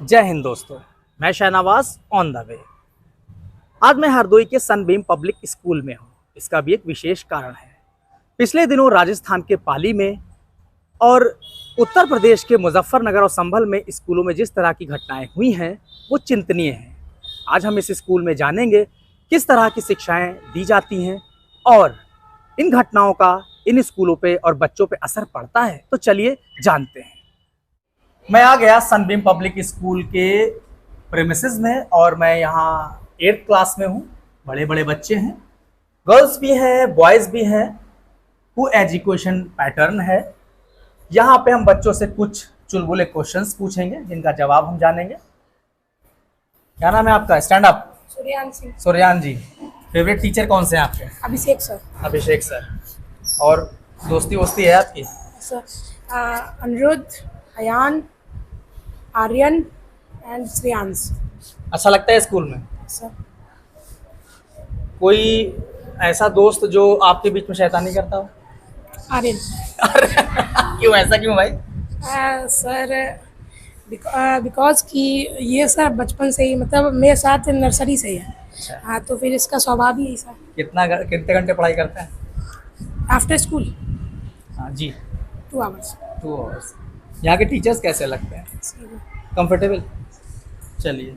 जय हिंद दोस्तों, मैं शहनवाज ऑन द वे। आज मैं हरदोई के सनबीम पब्लिक स्कूल में हूँ। इसका भी एक विशेष कारण है। पिछले दिनों राजस्थान के पाली में और उत्तर प्रदेश के मुजफ्फरनगर और संभल में स्कूलों में जिस तरह की घटनाएं हुई हैं वो चिंतनीय हैं। आज हम इस स्कूल में जानेंगे किस तरह की शिक्षाएं दी जाती हैं और इन घटनाओं का इन स्कूलों पे और बच्चों पे असर पड़ता है। तो चलिए जानते हैं। मैं आ गया सनबीम पब्लिक स्कूल के प्रेमिसेस में और मैं यहाँ 8th क्लास में हूँ। बड़े बड़े बच्चे हैं, गर्ल्स भी हैं, बॉयज़ भी हैं। को एजुकेशन पैटर्न है। यहाँ पे हम बच्चों से कुछ चुलबुले क्वेश्चंस पूछेंगे जिनका जवाब हम जानेंगे। क्या नाम है आपका? Stand up. Suryan Singh. Suryan ji. Favourite teacher कौन से हैं आपके? अभिषेक सर। अभिषेक सर। और दोस्ती वोस्ती है आपकी? Sir Aniruddh, Ayan, Aryan and Shreyansh. अच्छा लगता है स्कूल में? सर कोई ऐसा दोस्त जो आपके बीच में शैतानी करता हो? आर्यन। क्यों, ऐसा क्यों भाई? सर बिकॉज कि ये सर बचपन से ही मतलब मेरे साथ नर्सरी से ही है। अच्छा। हाँ, तो फिर इसका स्वभाव ही ऐसा। कितने घंटे पढ़ाई करते हैं? आफ्टर स्कूल हाँ जी। 2 आवर्स। 2 आवर्स। यहाँ के टीचर्स कैसे लगते हैं? कंफर्टेबल? चलिए,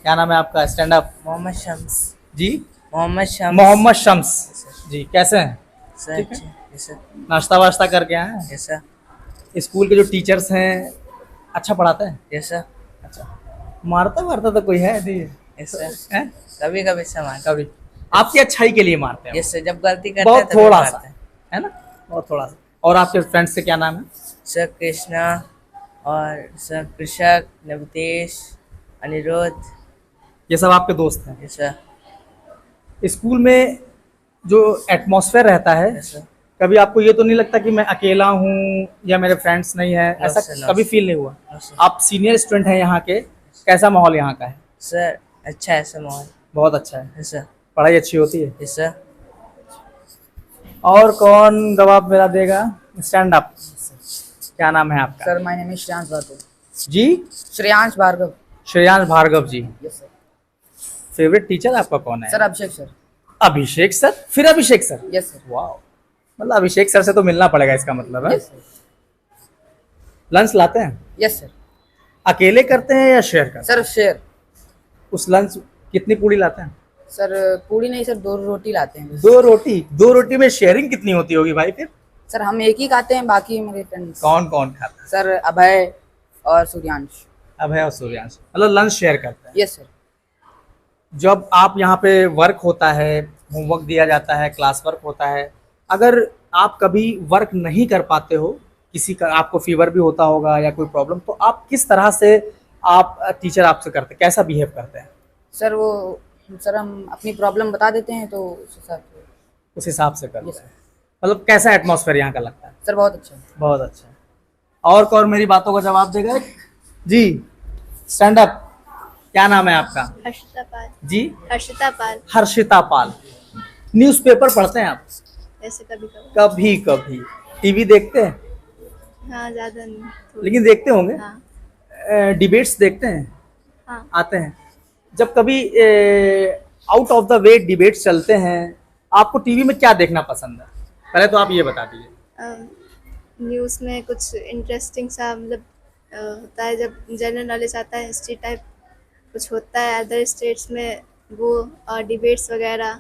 क्या नाम है आपका? Stand up. मोहम्मद शम्स। जी। मोहम्मद शम्स। मोहम्मद शम्स जी। कैसे हैं? सर ठीक है। अच्छे। Yes sir. नाश्ता वाश्ता करके आए हैं? Yes sir. स्कूल के जो टीचर्स हैं अच्छा पढ़ाते हैं? Yes sir. अच्छा। मारता तो कोई है नहीं? Yes sir. हैं? कभी कभी समान। कभी आपकी अच्छाई के लिए मारते हैं? यस सर, जब गलती करते हैं बहुत तभी थोड़ा मारते सा, हैं। है ना? बहुत थोड़ा सा। और आपके फ्रेंड्स से क्या नाम है? सर कृष्णा और सर कृषक, नवतेश, अनिरुद्ध। ये सब आपके दोस्त हैं? Yes sir. स्कूल में जो एटमॉस्फेयर रहता है, यस सर। कभी आपको ये तो नहीं लगता कि मैं अकेला हूँ या मेरे फ्रेंड्स नहीं है? No ऐसा sir, no कभी sir. फील नहीं हुआ? No sir. आप सीनियर स्टूडेंट हैं यहाँ के, कैसा माहौल यहाँ का है? सर अच्छा है सर माहौल। बहुत अच्छा है। Yes sir. पढ़ाई अच्छी होती है? Yes sir. और कौन जवाब मेरा देगा? Stand up. क्या नाम है आपका? Sir my name is Shreyansh Bhargava. जी। Shreyansh Bhargava. Shreyansh Bhargava ji. Yes sir. Favourite teacher आपका कौन है? Sir Abhishek sir. Abhishek sir. फिर अभिषेक सर? Yes sir. वाह, मतलब अभिषेक सर से तो मिलना पड़ेगा, इसका मतलब है। Yes sir. लंच लाते हैं? Yes sir. अकेले करते हैं या शेयर करते सर शेयर। हैं? उस लंच कितनी पूड़ी लाते हैं? सर पूरी नहीं सर, 2 रोटी लाते हैं बस। 2 रोटी? 2 रोटी में शेयरिंग कितनी होती होगी भाई फिर? सर हम एक ही खाते हैं, बाकी मेरे फ्रेंड्स। कौन कौन खाता है? सर अभय और सूर्यांश। अभय और सूर्यांश, मतलब लंच शेयर करते हैं। Yes sir. जब आप यहाँ पे वर्क होता है, होमवर्क दिया जाता है, क्लास वर्क होता है, अगर आप कभी वर्क नहीं कर पाते हो, किसी का आपको फीवर भी होता होगा या कोई प्रॉब्लम, तो आप किस तरह से टीचर आपसे करते हैं, कैसा बिहेव करते हैं? सर हम अपनी प्रॉब्लम बता देते हैं तो उस हिसाब से करते Yes, हैं। मतलब कैसा एटमॉस्फेयर यहाँ का लगता है? सर बहुत अच्छा है। बहुत अच्छा है। और कौन मेरी बातों का जवाब देगा? जी। Stand up. क्या नाम है आपका? हर्षिता पाल। जी। हर्षिता पाल। हर्षिता पाल। न्यूज़पेपर पढ़ते हैं आप? ऐसे कभी कभी। कभी कभी। टीवी देखते हैं? हाँ, ज़्यादा नहीं, थोड़ी। लेकिन देखते होंगे। हाँ। डिबेट्स देखते हैं? हाँ। आते हैं। जब कभी out of the way debates चलते हैं, आपको टीवी में क्या देखना पसंद है? पहले तो आप ये बता दीजिए। न्यूज़ में कुछ इंटरेस्टिंग सा मतलब होता है, जब जनरल नॉलेज आता है, हिस्ट्री टाइप कुछ होता है अदर स्टेट्स में, वो और डिबेट्स वगैरह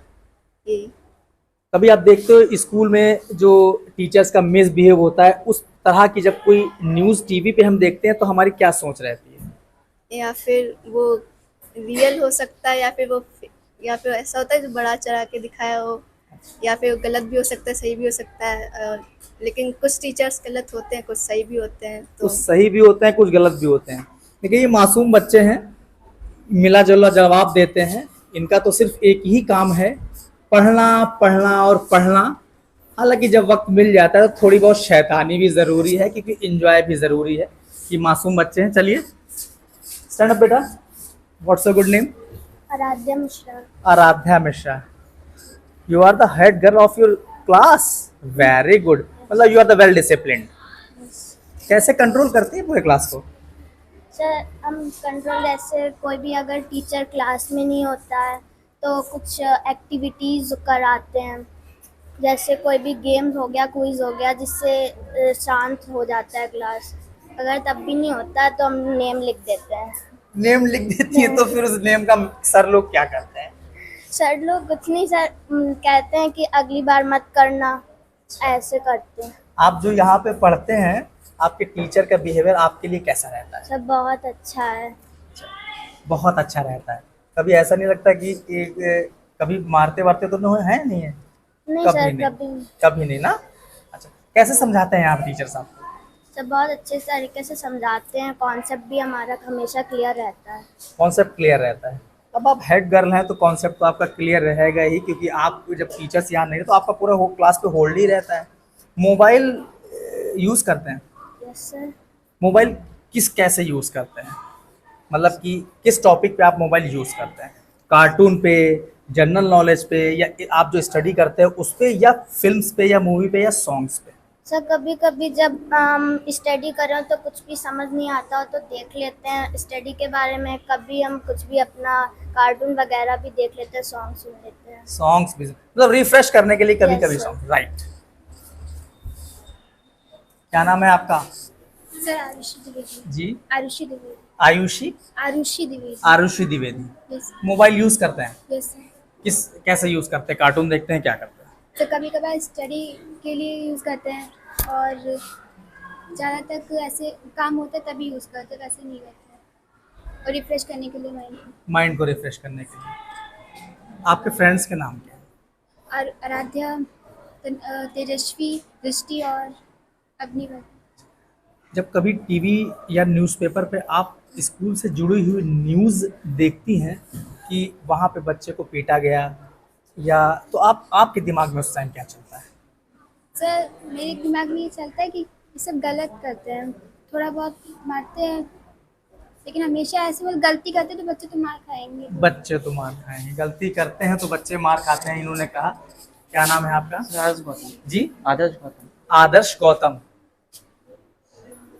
ये। कभी आप देखते हो स्कूल में जो टीचर्स का मिसबिहेव होता है, उस तरह की जब कोई न्यूज़ टीवी पे हम देखते हैं तो हमारी क्या सोच रहती है? या फिर वो रियल हो सकता है या फिर ऐसा होता है जो बड़ा चढ़ा के दिखाया हो, या फिर गलत भी हो सकता है, सही भी हो सकता है। लेकिन कुछ टीचर्स गलत होते हैं, कुछ सही भी होते हैं। तो कुछ सही भी होते हैं, कुछ गलत भी होते हैं। देखिए, ये मासूम बच्चे हैं, मिला जुला जवाब देते हैं। इनका तो सिर्फ एक ही काम है, पढ़ना पढ़ना और पढ़ना। हालांकि जब वक्त मिल जाता है तो थोड़ी बहुत शैतानी भी ज़रूरी है, क्योंकि एंजॉय भी ज़रूरी है। ये मासूम बच्चे हैं। चलिए, स्टैंड अप बेटा। What's your good name? Aradhya Mishra. Aradhya Mishra. You are the head girl of your class. Very good, मतलब you are the well disciplined. कैसे कंट्रोल करती है पूरे क्लास को? सर हम कंट्रोल जैसे कोई भी अगर टीचर क्लास में नहीं होता है तो कुछ एक्टिविटीज़ कराते हैं, जैसे कोई भी गेम्स हो गया, क्विज हो गया, जिससे शांत हो जाता है क्लास। अगर तब भी नहीं होता तो हम नेम लिख देते हैं। नेम लिख देती है तो फिर उस नेम का सर लोग क्या करते हैं? सर लोग कुछ नहीं सर कहते हैं कि अगली बार मत करना, ऐसे करते हैं। आप जो यहाँ पे पढ़ते हैं, आपके टीचर का बिहेवियर आपके लिए कैसा रहता है? सब बहुत अच्छा है। बहुत अच्छा रहता है। कभी ऐसा नहीं लगता कि एक कभी मारते वारते तो नहीं है? नहीं है? नहीं कभी सर नहीं। कभी नहीं। कभी नहीं ना? अच्छा, कैसे समझाते हैं आप टीचर साहब? सब बहुत अच्छे तरीके से समझाते हैं, कॉन्सेप्ट भी हमारा हमेशा क्लियर रहता है। कॉन्सेप्ट क्लियर रहता है। अब आप हेड गर्ल हैं तो कॉन्सेप्ट तो आपका क्लियर रहेगा ही, क्योंकि आप जब टीचर्स यहाँ नहीं तो आपका पूरा क्लास पे होल्ड ही रहता है। मोबाइल यूज़ करते हैं? Yes sir. मोबाइल कैसे यूज़ करते हैं? मतलब कि किस टॉपिक पे आप मोबाइल यूज़ करते हैं? कार्टून पे, जनरल नॉलेज पे, या आप जो स्टडी करते हैं उस पे, या फिल्म्स पे, या मूवी पे, या सॉन्ग्स पे? सर कभी कभी जब हम स्टडी कर रहे हो तो कुछ भी समझ नहीं आता हो तो देख लेते हैं स्टडी के बारे में, कभी हम कुछ भी अपना कार्टून वगैरह भी देख लेते हैं, सॉन्ग सुन लेते हैं। सॉन्ग्स भी मतलब रिफ्रेश करने के लिए कभी कभी Yes, sir. Song, right. क्या नाम है आपका? सर आरुषि द्विवेदी। जी, Arushi Dwivedi. Ayushi Arushi Dwivedi. Arushi Dwivedi. Yes mobile use करते हैं? Yes sir. कैसे यूज़ करते हैं? कार्टून देखते हैं, क्या करते हैं? तो कभी कभार स्टडी के लिए यूज़ करते हैं और ज़्यादातर ऐसे काम होता है तभी यूज़ करते हैं, वैसे नहीं करते हैं। और रिफ्रेश करने के लिए माइंड को रिफ्रेश करने के लिए। आपके फ्रेंड्स के नाम क्या है? आराध्या, तेजस्वी, दृष्टि और अग्निवर। जब कभी टीवी या न्यूज़पेपर पे आप स्कूल से जुड़ी हुई न्यूज़ देखती हैं कि वहाँ पे बच्चे को पीटा गया, या तो आपके दिमाग में उस टाइम क्या चलता है? सर मेरे दिमाग में ये चलता है कि ये सब गलत करते हैं, थोड़ा बहुत मारते हैं, लेकिन हमेशा ऐसे वो गलती करते हैं तो बच्चे तो मार खाएंगे। बच्चे तो मार खाएंगे, गलती करते हैं तो बच्चे मार खाते हैं, इन्होंने कहा। क्या नाम है आपका? आदर्श गौतम। जी, आदर्श गौतम। आदर्श गौतम।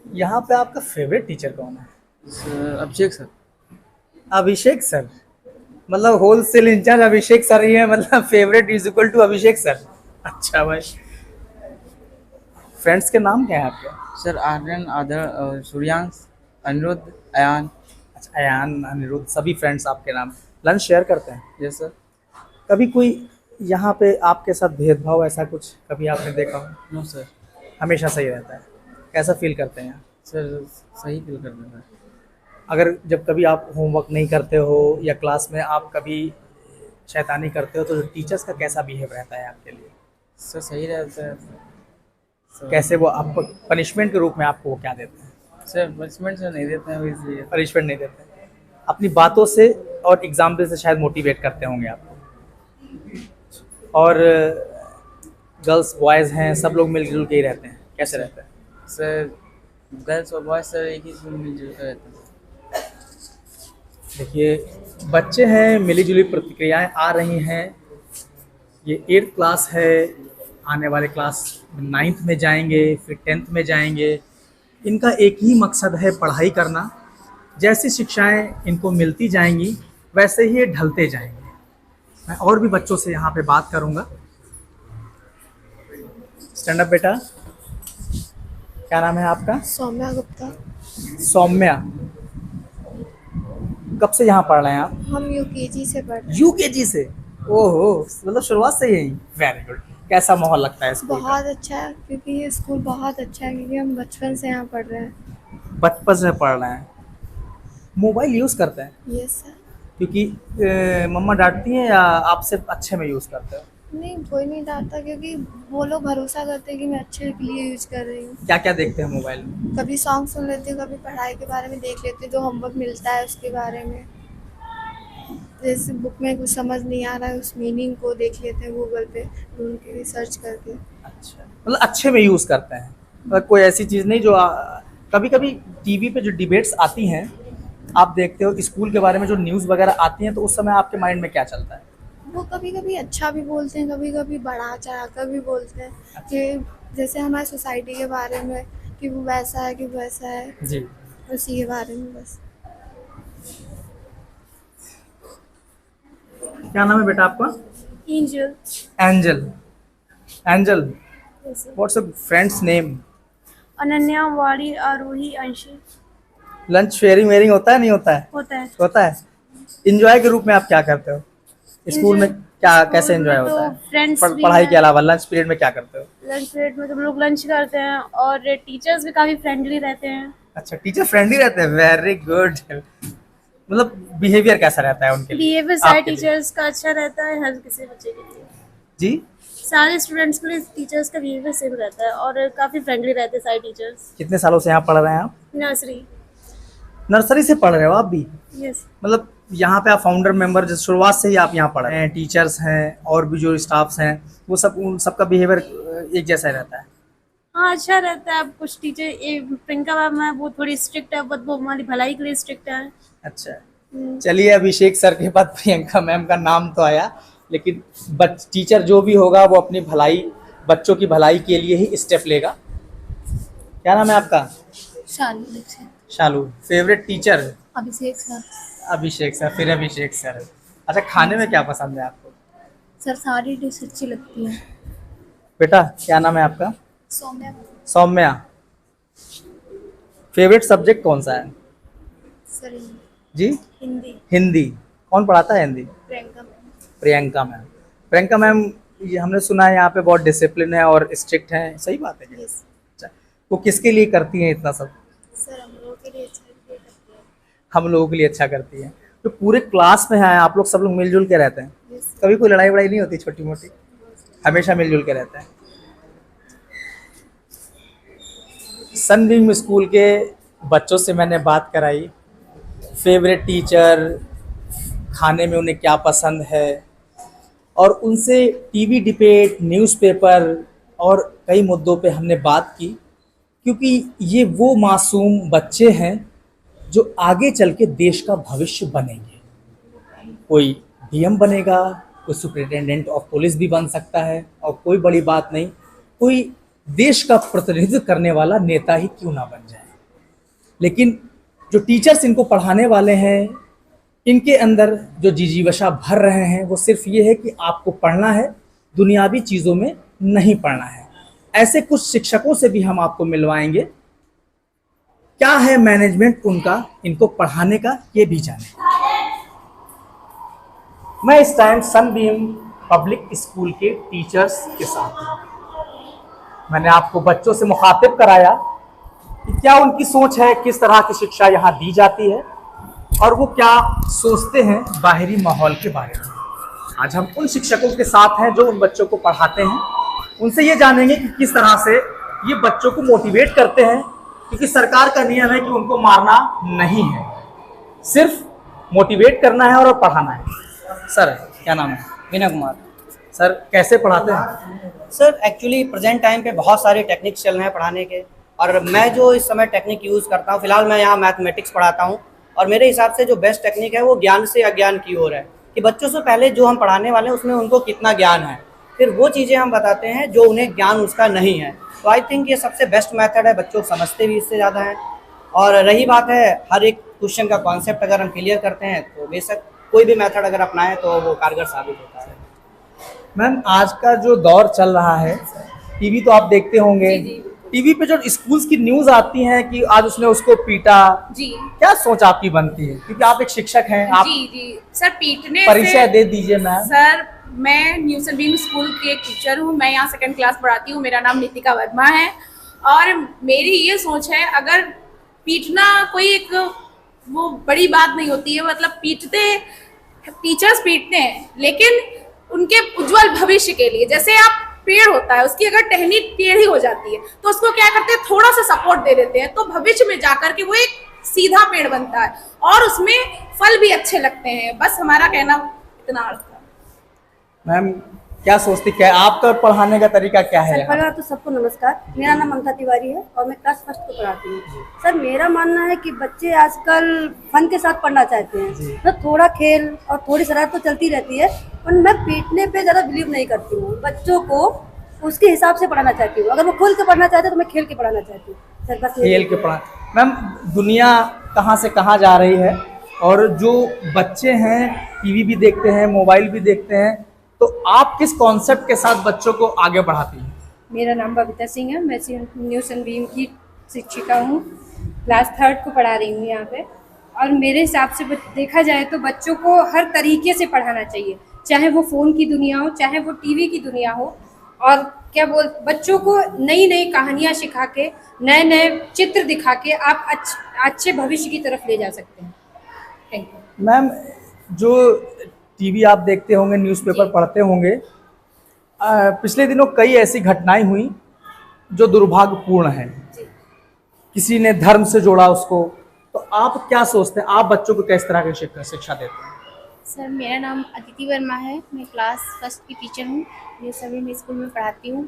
यहाँ पे आपका फेवरेट टीचर कौन है? अभिषेक सर। अभिषेक सर, मतलब होलसेल इंचार्ज अभिषेक सर ही है, मतलब favourite is equal to Abhishek sir. अच्छा भाई, फ्रेंड्स के नाम क्या है आपके? सर आर्यन, आदर, सूर्यांश, अनिरुद्ध, अयान। अच्छा, अयान, अनिरुद्ध, सभी फ्रेंड्स आपके नाम। लंच शेयर करते हैं? Yes sir. कभी कोई यहाँ पे आपके साथ भेदभाव ऐसा कुछ कभी आपने देखा हो? No sir. हमेशा सही रहता है। कैसा फील करते हैं यहाँ? सर सही फील कर रहे हैं। अगर जब कभी आप होमवर्क नहीं करते हो या क्लास में आप कभी शैतानी करते हो तो टीचर्स का कैसा बिहेव रहता है आपके लिए? सर सही रहता है सर। कैसे वो आपको पनिशमेंट के रूप में आपको वो क्या देते हैं? सर पनिशमेंट सर नहीं देते हैं, इसलिए पनिशमेंट नहीं देते हैं, अपनी बातों से और एग्जाम्पल से शायद मोटिवेट करते होंगे आपको। और गर्ल्स बॉयज़ हैं, सब लोग मिलजुल के ही रहते हैं, कैसे रहते हैं? सर गर्ल्स और बॉयज सर एक ही स्कूल में मिलजुल कर रहते हैं। देखिए, बच्चे हैं, मिलीजुली प्रतिक्रियाएं आ रही हैं। ये 8th क्लास है, आने वाले क्लास 9th में जाएंगे, फिर 10th में जाएंगे। इनका एक ही मकसद है पढ़ाई करना। जैसी शिक्षाएं इनको मिलती जाएंगी वैसे ही ये ढलते जाएंगे। मैं और भी बच्चों से यहाँ पे बात करूँगा। स्टैंड अप बेटा, क्या नाम है आपका? सौम्या गुप्ता। सौम्या, कब से यहाँ पढ़ रहे हैं आप? हम यूकेजी से पढ़ रहे हैं। यूकेजी से? ओहो, मतलब शुरुआत से ही? Very good. कैसा माहौल लगता है स्कूल का? बहुत अच्छा है, क्योंकि ये स्कूल बहुत अच्छा है, क्योंकि हम बचपन से यहाँ पढ़ रहे हैं। बचपन से पढ़ रहे हैं। मोबाइल यूज़ करते हैं? Yes sir. क्योंकि मम्मा डांटती हैं या आप सिर्फ अच्छे में यूज़ करते हो? नहीं, कोई नहीं डांटता, क्योंकि वो लोग भरोसा करते हैं कि मैं अच्छे के लिए यूज कर रही हूँ। क्या क्या देखते हैं मोबाइल में? कभी सॉन्ग सुन लेती हूँ, कभी पढ़ाई के बारे में देख लेती हूँ, जो होमवर्क मिलता है उसके बारे में। जैसे बुक में कुछ समझ नहीं आ रहा है, उस मीनिंग को देख लेते हैं गूगल पे ढूंढ के, सर्च करके। अच्छा, मतलब अच्छे में यूज़ करते हैं, मतलब कोई ऐसी चीज़ नहीं जो कभी कभी टीवी पे जो डिबेट्स आती हैं आप देखते हो, स्कूल के बारे में जो न्यूज़ वगैरह आती हैं, तो उस समय आपके माइंड में क्या चलता है? वो कभी कभी अच्छा भी बोलते हैं, कभी कभी बढ़ा चढ़ा कर भी बोलते हैं कि जैसे हमारी सोसाइटी के बारे में कि वो वैसा है कि वैसा है। जी। उसी के बारे में बस। क्या नाम है बेटा आपका? Angel. Angel. Angel, what's your friends name? Ananya, वाड़ी, आरोही, अंशी। लंच शेयरिंग वेयरिंग होता है नहीं होता है? होता है। होता है। इंजॉय के रूप में आप क्या करते हो स्कूल में? क्या कैसे एंजॉय होता है? फ्रेंड्स पढ़ाई के अलावा लंच पीरियड में क्या करते हो? लंच पीरियड में तो हम लोग लंच करते हैं और टीचर्स भी काफ़ी फ्रेंडली रहते हैं। अच्छा, टीचर फ्रेंडली रहते हैं, वेरी गुड। मतलब बिहेवियर कैसा रहता है उनके लिए? बिहेवियर सारे आपके लिए? टीचर्स का अच्छा रहता है हर किसी बच्चे के लिए। जी, सारे स्टूडेंट्स के लिए टीचर्स का बिहेवियर सेम रहता है और काफ़ी फ्रेंडली रहते हैं सारे टीचर्स। कितने सालों से यहाँ पढ़ रहे हैं आप? नर्सरी। नर्सरी से पढ़ रहे हो आप भी? यस। मतलब यहाँ पे आप फाउंडर मेंबर, जो शुरुआत से ही आप यहाँ पढ़ रहे हैं, टीचर्स हैं और भी जो स्टाफ्स हैं, वो सब उन सबका बिहेवियर एक जैसा रहता है? हाँ, अच्छा रहता है। अब कुछ टीचर, प्रियंका मैम है, वो थोड़ी स्ट्रिक्ट है, बट वो हमारी भलाई के लिए स्ट्रिक्ट है। अच्छा, चलिए अभिषेक सर के बाद प्रियंका मैम का नाम तो आया, लेकिन टीचर जो भी होगा वो अपनी भलाई, बच्चों की भलाई के लिए ही स्टेप लेगा। क्या नाम है आपका? Shalu. Shalu. Favourite teacher? Abhishek sir. Abhishek sir, फिर अभिषेक सर। अच्छा, खाने में क्या पसंद है आपको? सर सारी डिश अच्छी लगती है। बेटा क्या नाम है आपका? सौम्या। सौम्या। फेवरेट सब्जेक्ट कौन सा है? सर जी? हिंदी। हिंदी। कौन पढ़ाता है Hindi? Priyanka ma'am. Priyanka ma'am. Priyanka ma'am, ये हमने सुना है यहाँ पे बहुत डिसिप्लिन है और स्ट्रिक्ट है, सही बात है क्या? यस। अच्छा, वो किसके लिए करती हैं इतना सब? सर हम लोगों के लिए अच्छा करती है। हम लोगों के लिए अच्छा करती हैं। तो पूरे क्लास में है आप लोग, सब लोग मिलजुल के रहते हैं? यस। कभी कोई लड़ाई वड़ाई नहीं होती छोटी मोटी? हमेशा मिलजुल के रहते हैं। सनबीम स्कूल के बच्चों से मैंने बात कराई, फेवरेट टीचर, खाने में उन्हें क्या पसंद है, और उनसे टीवी डिबेट, न्यूज़पेपर और कई मुद्दों पे हमने बात की, क्योंकि ये वो मासूम बच्चे हैं जो आगे चल के देश का भविष्य बनेंगे। कोई डीएम बनेगा, कोई सुपरिटेंडेंट ऑफ पुलिस भी बन सकता है, और कोई बड़ी बात नहीं, कोई देश का प्रतिनिधित्व करने वाला नेता ही क्यों ना बन जाए। लेकिन जो टीचर्स इनको पढ़ाने वाले हैं, इनके अंदर जो जिजीवशा भर रहे हैं वो सिर्फ ये है कि आपको पढ़ना है, दुनियावी चीज़ों में नहीं पढ़ना है। ऐसे कुछ शिक्षकों से भी हम आपको मिलवाएंगे। क्या है मैनेजमेंट उनका इनको पढ़ाने का, ये भी जाने। मैं इस टाइम सनबीम पब्लिक स्कूल के टीचर्स के साथ हूं। मैंने आपको बच्चों से मुखातिब कराया कि क्या उनकी सोच है, किस तरह की शिक्षा यहाँ दी जाती है, और वो क्या सोचते हैं बाहरी माहौल के बारे में। आज हम उन शिक्षकों के साथ हैं जो उन बच्चों को पढ़ाते हैं। उनसे ये जानेंगे कि किस तरह से ये बच्चों को मोटिवेट करते हैं, क्योंकि सरकार का नियम है कि उनको मारना नहीं है, सिर्फ मोटिवेट करना है और पढ़ाना है। सर क्या नाम है? विनय कुमार। सर कैसे पढ़ाते हैं? सर एक्चुअली प्रेजेंट टाइम पे बहुत सारे टेक्निक्स चल रहे हैं पढ़ाने के, और मैं जो इस समय टेक्निक यूज़ करता हूँ, फिलहाल मैं यहाँ मैथमेटिक्स पढ़ाता हूँ, और मेरे हिसाब से जो बेस्ट टेक्निक है वो ज्ञान से अज्ञान की ओर है, कि बच्चों से पहले जो हम पढ़ाने वाले हैं उसमें उनको कितना ज्ञान है, फिर वो चीज़ें हम बताते हैं जो उन्हें ज्ञान उसका नहीं है। तो आई थिंक ये सबसे बेस्ट मेथड है, बच्चों समझते भी इससे ज़्यादा हैं। और रही बात है हर एक क्वेश्चन का कॉन्सेप्ट अगर हम क्लियर करते हैं तो बेशक कोई भी मेथड अगर अपनाएं तो वो कारगर साबित होता है। मैम आज का जो दौर चल रहा है, टीवी तो आप देखते होंगे, टीवी पे जो स्कूल्स की न्यूज़ आती हैं कि आज उसने उसको पीटा, जी क्या सोच आपकी बनती है? क्योंकि आप एक शिक्षक हैं, आप जी सर, पीटने परिचय दे दीजिए मैम। सर मैं न्यू सनबीम स्कूल की एक टीचर हूँ, मैं यहाँ सेकंड क्लास पढ़ाती हूँ, मेरा नाम नितिका वर्मा है, और मेरी ये सोच है अगर पीटना कोई एक वो बड़ी बात नहीं होती है, मतलब टीचर्स पीटते हैं लेकिन उनके उज्जवल भविष्य के लिए। जैसे आप पेड़ होता है, उसकी अगर टहनी टेढ़ी हो जाती है तो उसको क्या करते हैं, थोड़ा सा सपोर्ट दे देते हैं, तो भविष्य में जाकर के वो एक सीधा पेड़ बनता है और उसमें फल भी अच्छे लगते हैं। बस हमारा कहना इतना अर्थ है। मैम क्या सोचती, क्या आपका पढ़ाने का तरीका क्या है? सर पहले तो सबको नमस्कार, मेरा नाम ममता तिवारी है और मैं क्लास फर्स्ट को पढ़ाती हूँ। सर मेरा मानना है कि बच्चे आजकल फन के साथ पढ़ना चाहते हैं, तो थोड़ा खेल और थोड़ी शरारत तो चलती रहती है, पर मैं पीटने पे ज़्यादा बिलीव नहीं करती हूँ। बच्चों को उसके हिसाब से पढ़ाना चाहती हूँ। अगर वो खुल के पढ़ना चाहते हैं तो मैं खेल के पढ़ाना चाहती हूँ। सर बस खेल के पढ़ा, मैम, दुनिया कहाँ से कहाँ जा रही है और जो बच्चे हैं टीवी भी देखते हैं, मोबाइल भी देखते हैं, तो आप किस कॉन्सेप्ट के साथ बच्चों को आगे बढ़ाती हैं? मेरा नाम बबीता सिंह है। मैं न्यू सनबीम की शिक्षिका हूँ। क्लास 3 को पढ़ा रही हूँ यहाँ पे। और मेरे हिसाब से देखा जाए तो बच्चों को हर तरीके से पढ़ाना चाहिए, चाहे वो फ़ोन की दुनिया हो, चाहे वो टीवी की दुनिया हो। और बच्चों को नई नई कहानियाँ सिखा के, नए नए चित्र दिखा के आप अच्छे भविष्य की तरफ ले जा सकते हैं। Thank you. मैम, जो टीवी आप देखते होंगे, न्यूज़पेपर पढ़ते होंगे, पिछले दिनों कई ऐसी घटनाएं हुई जो दुर्भाग्यपूर्ण हैं। किसी ने धर्म से जोड़ा उसको, तो आप क्या सोचते हैं, आप बच्चों को किस तरह की शिक्षा देते हैं? सर, मेरा नाम अदिति वर्मा है। मैं क्लास 1 की टीचर हूँ। ये सभी मैं स्कूल में पढ़ाती हूँ।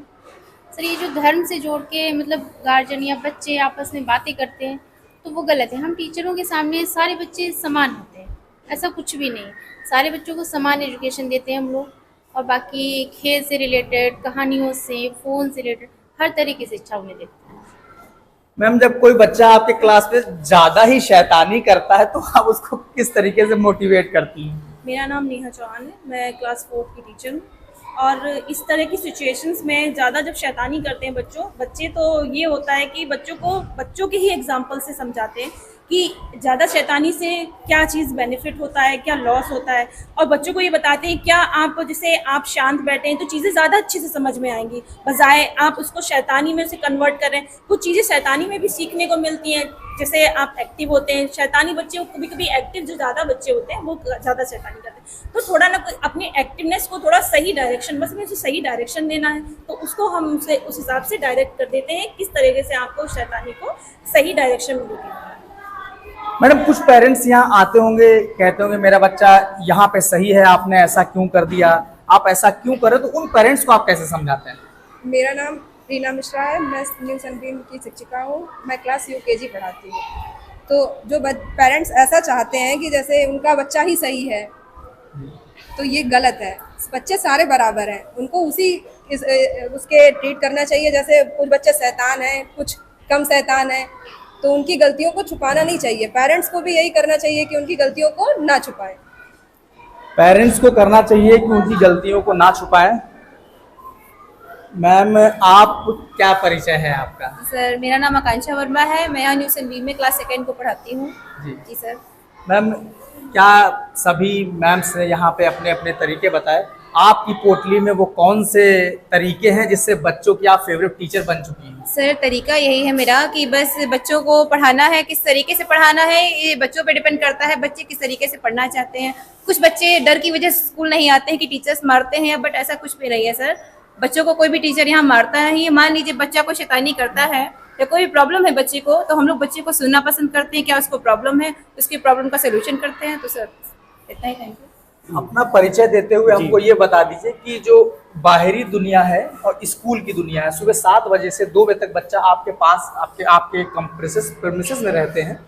सर, ये जो धर्म से जोड़ के मतलब गार्जियन या बच्चे आपस में बातें करते हैं तो वो गलत है। हम टीचरों के सामने सारे बच्चे समान होते हैं, ऐसा कुछ भी नहीं। सारे बच्चों को समान एजुकेशन देते हैं हम लोग। और बाकी खेल से रिलेटेड, कहानियों से, फ़ोन से रिलेटेड हर तरह की शिक्षा उन्हें देते हैं। मैम, जब कोई बच्चा आपके क्लास में ज़्यादा ही शैतानी करता है तो आप उसको किस तरीके से मोटिवेट करती हैं? मेरा नाम नेहा चौहान है। मैं क्लास 4 की टीचर हूँ। और इस तरह की सिचुएशंस में ज़्यादा जब शैतानी करते हैं बच्चे, तो ये होता है कि बच्चों के ही एग्जाम्पल से समझाते हैं कि ज़्यादा शैतानी से क्या चीज़ बेनिफिट होता है, क्या लॉस होता है। और बच्चों को ये बताते हैं क्या आप शांत बैठे हैं तो चीज़ें ज़्यादा अच्छे से समझ में आएंगी, बजाय आप उसको शैतानी में से कन्वर्ट करें। कुछ चीज़ें शैतानी में भी सीखने को मिलती हैं, जैसे आप एक्टिव होते हैं। शैतानी बच्चे कभी कभी एक्टिव जो ज़्यादा बच्चे होते हैं वो ज़्यादा शैतानी करते हैं। तो थोड़ा ना अपनी एक्टिवनेस को थोड़ा सही डायरेक्शन, बस मुझे सही डायरेक्शन देना है तो उसको हम उसे उस हिसाब से डायरेक्ट कर देते हैं किस तरीके से आपको शैतानी को सही डायरेक्शन मिलेगी। मैडम, कुछ पेरेंट्स यहाँ आते होंगे, कहते होंगे मेरा बच्चा यहाँ पे सही है, आपने ऐसा क्यों कर दिया, आप ऐसा क्यों करे, तो उन पेरेंट्स को आप कैसे समझाते हैं? मेरा नाम रीना मिश्रा है। मैं न्यू सनबीम की शिक्षिका हूँ। मैं क्लास UKG पढ़ाती हूँ। तो जो पेरेंट्स ऐसा चाहते हैं कि जैसे उनका बच्चा ही सही है, तो ये गलत है। बच्चे सारे बराबर हैं, उनको उसके ट्रीट करना चाहिए। जैसे कुछ बच्चे शैतान हैं, कुछ कम शैतान हैं, तो उनकी गलतियों को छुपाना नहीं चाहिए। पेरेंट्स को भी यही करना चाहिए कि उनकी गलतियों को ना छुपाएं। पेरेंट्स को करना चाहिए कि उनकी गलतियों को ना छुपाएं। मैम, आप क्या परिचय है आपका? सर, मेरा नाम आकांक्षा वर्मा है। मैं यहाँ न्यू सनबीम में क्लास 2 को पढ़ाती हूँ। जी सर। मैम, क्या सभी मैम्स ने यहाँ पे अपने अपने तरीके बताए, आपकी पोटली में वो कौन से तरीके हैं जिससे बच्चों की आप फेवरेट टीचर बन चुकी हैं? सर, तरीका यही है मेरा कि बस बच्चों को पढ़ाना है। किस तरीके से पढ़ाना है ये बच्चों पे डिपेंड करता है, बच्चे किस तरीके से पढ़ना चाहते हैं। कुछ बच्चे डर की वजह से स्कूल नहीं आते हैं कि टीचर्स मारते हैं, बट ऐसा कुछ भी नहीं है सर। बच्चों को कोई भी टीचर यहाँ मारता है ही। मान लीजिए बच्चा को शैतानी करता है या कोई प्रॉब्लम है बच्चे को, तो हम लोग बच्चे को सुनना पसंद करते हैं, क्या उसको प्रॉब्लम है, उसकी प्रॉब्लम का सोल्यूशन करते हैं। तो सर इतना ही। Thank you. अपना परिचय देते हुए हमको ये बता दीजिए कि जो बाहरी दुनिया है और स्कूल की दुनिया है, सुबह 7 बजे से 2 बजे तक बच्चा आपके पास आपके प्रेमिसेस में रहते हैं,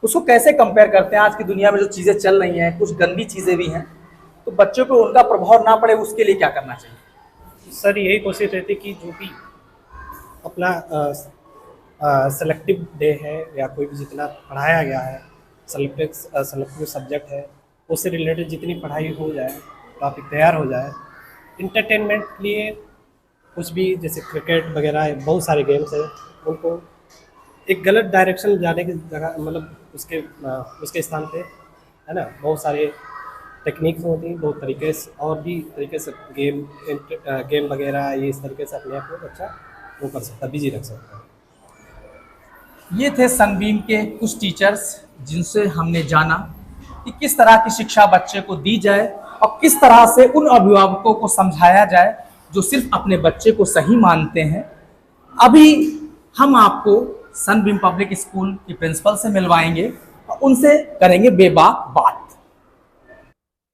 उसको कैसे कंपेयर करते हैं? आज की दुनिया में जो चीज़ें चल रही हैं, कुछ गंदी चीज़ें भी हैं, तो बच्चों पे उनका प्रभाव ना पड़े उसके लिए क्या करना चाहिए? सर, यही कोशिश रहती है कि जो भी अपना सेलेक्टिव डे है या कोई भी जितना पढ़ाया गया है, सेलेक्टिव सब्जेक्ट है, उससे रिलेटेड जितनी पढ़ाई हो जाए, टॉपिक तैयार हो जाए। इंटरटेनमेंट के लिए कुछ भी जैसे क्रिकेट वगैरह बहुत सारे गेम्स हैं, उनको एक गलत डायरेक्शन जाने की जगह मतलब उसके स्थान पे है ना, बहुत सारे टेक्निक्स होती हैं, बहुत तरीके से और भी तरीके से गेम वगैरह ये इस तरीके से अपने आप को बच्चा वो कर सकता, बिजी रख सकता है। ये थे सनबीम के कुछ टीचर्स जिनसे हमने जाना कि किस तरह की शिक्षा बच्चे को दी जाए और किस तरह से उन अभिभावकों को समझाया जाए जो सिर्फ अपने बच्चे को सही मानते हैं। अभी हम आपको सनबीम पब्लिक स्कूल की प्रिंसिपल से मिलवाएंगे और उनसे करेंगे बेबाक बात।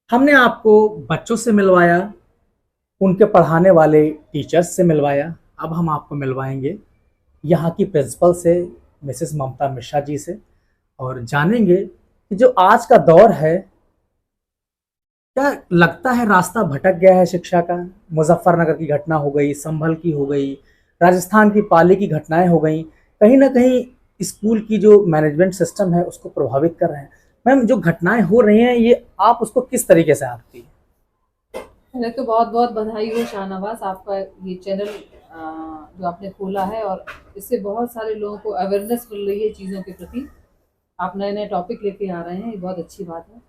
हमने आपको बच्चों से मिलवाया, उनके पढ़ाने वाले टीचर्स से मिलवाया, अब हम आपको मिलवाएंगे यहाँ की प्रिंसिपल से, मिसेस ममता मिश्रा जी से, और जानेंगे कि जो आज का दौर है, क्या लगता है रास्ता भटक गया है शिक्षा का? मुजफ्फरनगर की घटना हो गई, संभल की हो गई, राजस्थान की पाली की घटनाएं हो गई, कहीं ना कहीं स्कूल की जो मैनेजमेंट सिस्टम है उसको प्रभावित कर रहे हैं। मैम, जो घटनाएं हो रही हैं ये आप उसको किस तरीके से आती है? पहले तो बहुत बहुत बधाई हो शाहनवाज, आपका ये चैनल जो आपने खोला है और इससे बहुत सारे लोगों को अवेयरनेस मिल रही है चीज़ों के प्रति। आप नए नए टॉपिक लेके आ रहे हैं, ये बहुत अच्छी बात है।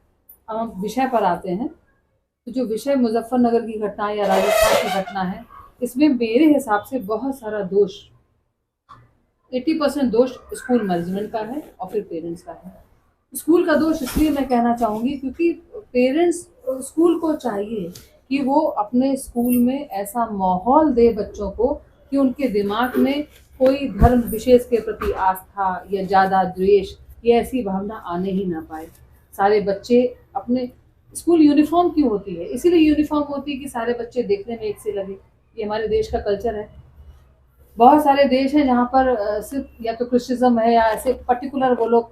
अब हम विषय पर आते हैं। तो जो विषय मुजफ्फरनगर की घटना या राजस्थान की घटना है, इसमें मेरे हिसाब से बहुत सारा दोष, 80% दोष स्कूल मैनेजमेंट का है और फिर पेरेंट्स का है। स्कूल का दोष इसलिए मैं कहना चाहूँगी क्योंकि पेरेंट्स, स्कूल को चाहिए कि वो अपने स्कूल में ऐसा माहौल दे बच्चों को कि उनके दिमाग में कोई धर्म विशेष के प्रति आस्था या ज़्यादा द्वेष या ऐसी भावना आने ही ना पाए। सारे बच्चे अपने, स्कूल यूनिफॉर्म क्यों होती है? इसीलिए यूनिफॉर्म होती है कि सारे बच्चे देखने में एक से लगे। ये हमारे देश का कल्चर है। बहुत सारे देश हैं जहाँ पर सिर्फ या तो क्रिश्चिज्म है या ऐसे पर्टिकुलर वो लोग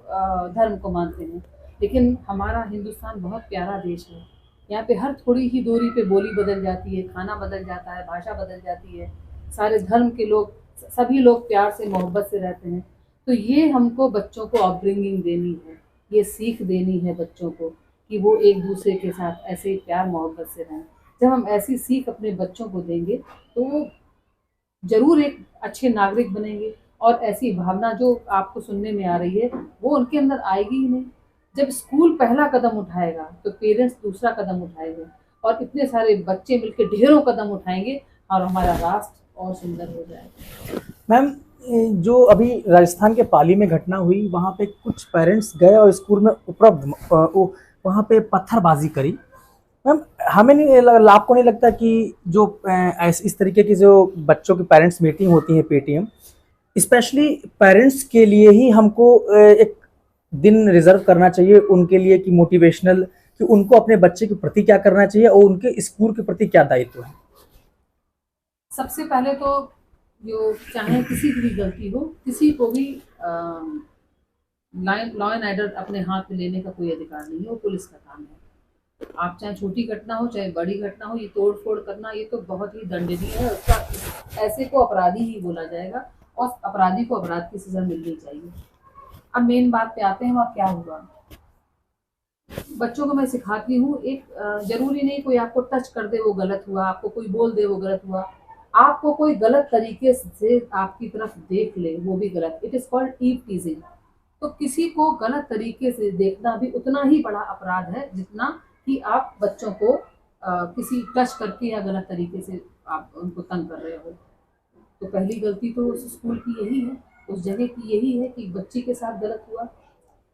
धर्म को मानते हैं, लेकिन हमारा हिंदुस्तान बहुत प्यारा देश है। यहाँ पे हर थोड़ी ही दूरी पे बोली बदल जाती है, खाना बदल जाता है, भाषा बदल जाती है, सारे धर्म के लोग, सभी लोग प्यार से मोहब्बत से रहते हैं। तो ये हमको बच्चों को अपब्रिंगिंग देनी है, ये सीख देनी है बच्चों को कि वो एक दूसरे के साथ ऐसे प्यार मोहब्बत से रहें। जब हम ऐसी सीख अपने बच्चों को देंगे तो वो ज़रूर एक अच्छे नागरिक बनेंगे और ऐसी भावना जो आपको सुनने में आ रही है वो उनके अंदर आएगी ही नहीं। जब स्कूल पहला कदम उठाएगा तो पेरेंट्स दूसरा कदम उठाएंगे और इतने सारे बच्चे मिलकर ढेरों कदम उठाएंगे और हमारा राष्ट्र और सुंदर हो जाएगा। मैम, जो अभी राजस्थान के पाली में घटना हुई, वहाँ पे कुछ पेरेंट्स गए और स्कूल में उपद्रव, वहाँ पे पत्थरबाजी करी। मैम, हमें नहीं, आपको नहीं लगता कि जो इस तरीके की जो बच्चों की पेरेंट्स मीटिंग होती है पेटीएम, स्पेशली पेरेंट्स के लिए ही हमको एक दिन रिजर्व करना चाहिए उनके लिए कि मोटिवेशनल, कि उनको अपने बच्चे के प्रति क्या करना चाहिए और उनके स्कूल के प्रति क्या दायित्व है? सबसे पहले तो जो चाहे किसी की भी गलती हो, किसी को भी लॉ एंड ऑर्डर अपने हाथ में लेने का कोई अधिकार नहीं है, वो पुलिस का काम है। आप चाहे छोटी घटना हो चाहे बड़ी घटना हो, ये तोड़ फोड़ करना ये तो बहुत ही दंडनीय है। उसका ऐसे को अपराधी ही बोला जाएगा और अपराधी को अपराध की सजा मिलनी चाहिए। अब मेन बात पे आते हैं, वहाँ क्या हुआ। बच्चों को मैं सिखाती हूँ, एक जरूरी नहीं कोई आपको टच कर दे वो गलत हुआ, आपको कोई बोल दे वो गलत हुआ, आपको कोई गलत तरीके से आपकी तरफ देख ले वो भी गलत। It is called eve teasing. तो किसी को गलत तरीके से देखना भी उतना ही बड़ा अपराध है जितना कि आप बच्चों को किसी टच करके या गलत तरीके से आप उनको तंग कर रहे हो। तो पहली गलती तो उस स्कूल की यही है, उस जगह की यही है कि बच्ची के साथ गलत हुआ।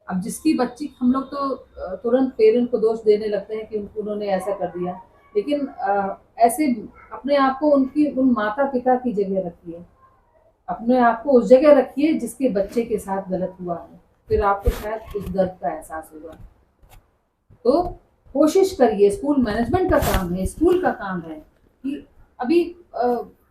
अब जिसकी बच्ची, हम लोग तो तुरंत पेरेंट को दोष देने लगते हैं कि उन्होंने ऐसा कर दिया, लेकिन ऐसे अपने आप को उन माता पिता की जगह रखिए, अपने आप को उस जगह रखिए जिसके बच्चे के साथ गलत हुआ है, फिर आपको शायद उस दर्द का एहसास होगा। तो कोशिश करिए, स्कूल मैनेजमेंट का काम है, स्कूल का काम है कि अभी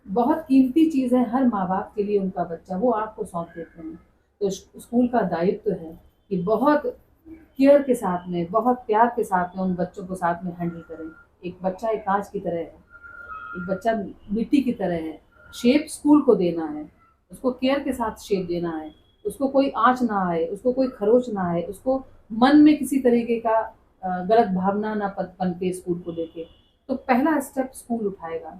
बहुत कीमती चीज़ है हर माँ बाप के लिए उनका बच्चा, वो आपको सौंप देते हैं। तो स्कूल का दायित्व है कि बहुत केयर के साथ में, बहुत प्यार के साथ में उन बच्चों को साथ में हैंडल करें। एक बच्चा एक कांच की तरह है, एक बच्चा मिट्टी की तरह है। शेप स्कूल को देना है, उसको केयर के साथ शेप देना है, उसको कोई आँच ना आए, उसको कोई खरोच ना आए, उसको मन में किसी तरीके का गलत भावना ना पनपे स्कूल को लेके। तो पहला स्टेप स्कूल उठाएगा।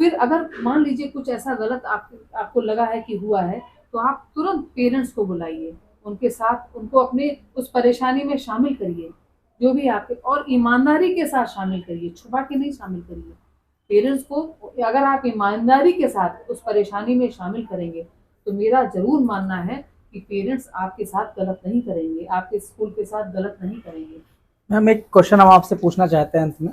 फिर अगर मान लीजिए कुछ ऐसा गलत आपको लगा है कि हुआ है, तो आप तुरंत पेरेंट्स को बुलाइए, उनके साथ उनको अपने उस परेशानी में शामिल करिए, जो भी आपके, और ईमानदारी के साथ शामिल करिए, छुपा के नहीं शामिल करिए। पेरेंट्स को अगर आप ईमानदारी के साथ उस परेशानी में शामिल करेंगे तो मेरा ज़रूर मानना है कि पेरेंट्स आपके साथ गलत नहीं करेंगे, आपके स्कूल के साथ गलत नहीं करेंगे। मैम, एक क्वेश्चन हम आपसे पूछना चाहते हैं अंत में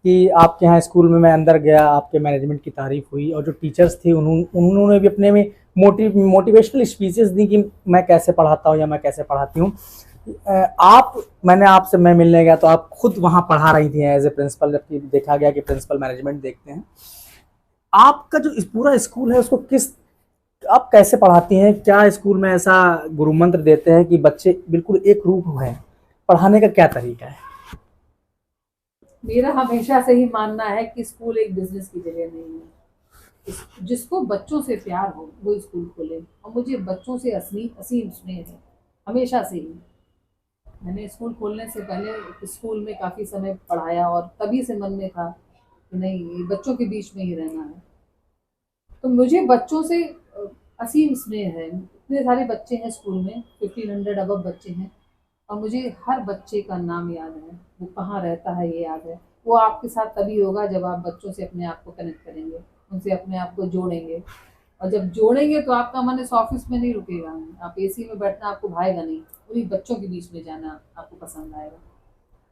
कि आपके यहाँ स्कूल में मैं अंदर गया, आपके मैनेजमेंट की तारीफ हुई और जो टीचर्स थे उन्होंने भी अपने में मोटिवेशनल स्पीचेस दी कि मैं कैसे पढ़ाता हूँ या मैं कैसे पढ़ाती हूँ। मैं मिलने गया तो आप खुद वहाँ पढ़ा रही थी एज ए प्रिंसिपल, जबकि देखा गया कि प्रिंसिपल मैनेजमेंट देखते हैं। आपका जो पूरा स्कूल है उसको आप कैसे पढ़ाती हैं? क्या स्कूल में ऐसा गुरु मंत्र देते हैं कि बच्चे बिल्कुल एक रूप हैं? पढ़ाने का क्या तरीका है? मेरा हमेशा से ही मानना है कि स्कूल एक बिजनेस की जगह नहीं है। जिसको बच्चों से प्यार हो वो स्कूल खोले। और मुझे बच्चों से असीम स्नेह है हमेशा से ही। मैंने स्कूल खोलने से पहले स्कूल में काफ़ी समय पढ़ाया और तभी से मन में था कि नहीं, ये बच्चों के बीच में ही रहना है। तो मुझे बच्चों से असीम स्नेह है। इतने सारे बच्चे हैं स्कूल में, 1500 अबव बच्चे हैं, और मुझे हर बच्चे का नाम याद है, वो कहाँ रहता है ये याद है। वो आपके साथ तभी होगा जब आप बच्चों से अपने आप को कनेक्ट करेंगे, उनसे अपने आप को जोड़ेंगे। और जब जोड़ेंगे तो आपका मन इस ऑफिस में नहीं रुकेगा, आप एसी में बैठना आपको भाएगा नहीं, उन्हीं बच्चों के बीच में जाना आपको पसंद आएगा।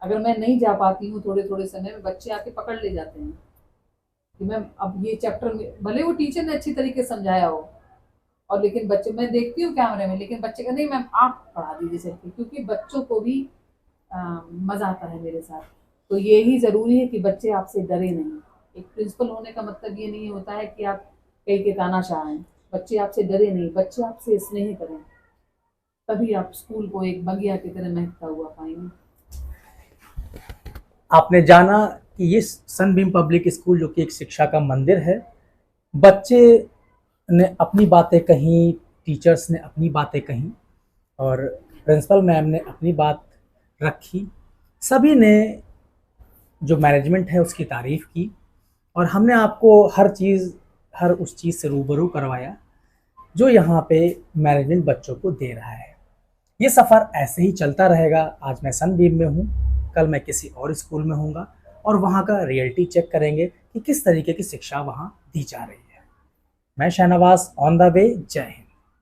अगर मैं नहीं जा पाती हूँ थोड़े थोड़े समय में, बच्चे आके पकड़ ले जाते हैं कि मैम अब ये चैप्टर में, भले वो टीचर ने अच्छी तरीके से समझाया हो, और लेकिन बच्चे, मैं देखती हूँ कैमरे में, लेकिन बच्चे का नहीं मैम आप पढ़ा दीजिए सबको, क्योंकि बच्चों को भी मज़ा आता है मेरे साथ। तो यही ज़रूरी है कि बच्चे आपसे डरे नहीं। एक प्रिंसिपल होने का मतलब ये नहीं होता है कि आप कहीं के तानाशाह हैं। बच्चे आपसे डरे नहीं, बच्चे आपसे स्नेह करें, तभी आप स्कूल को एक बगिया की तरह महकता हुआ पाएंगे। आपने जाना कि ये सनबीम पब्लिक स्कूल जो कि एक शिक्षा का मंदिर है, बच्चे ने अपनी बातें कहीं, टीचर्स ने अपनी बातें कहीं, और प्रिंसिपल मैम ने अपनी बात रखी। सभी ने जो मैनेजमेंट है उसकी तारीफ़ की, और हमने आपको हर उस चीज़ से रूबरू करवाया जो यहाँ पे मैनेजमेंट बच्चों को दे रहा है। ये सफ़र ऐसे ही चलता रहेगा। आज मैं सनबीम में हूँ, कल मैं किसी और स्कूल में होऊंगा, और वहाँ का रियलिटी चेक करेंगे कि किस तरीके की शिक्षा वहाँ दी जा रही है। मैं शाहनवाज, ऑन द वे। जय हिंद।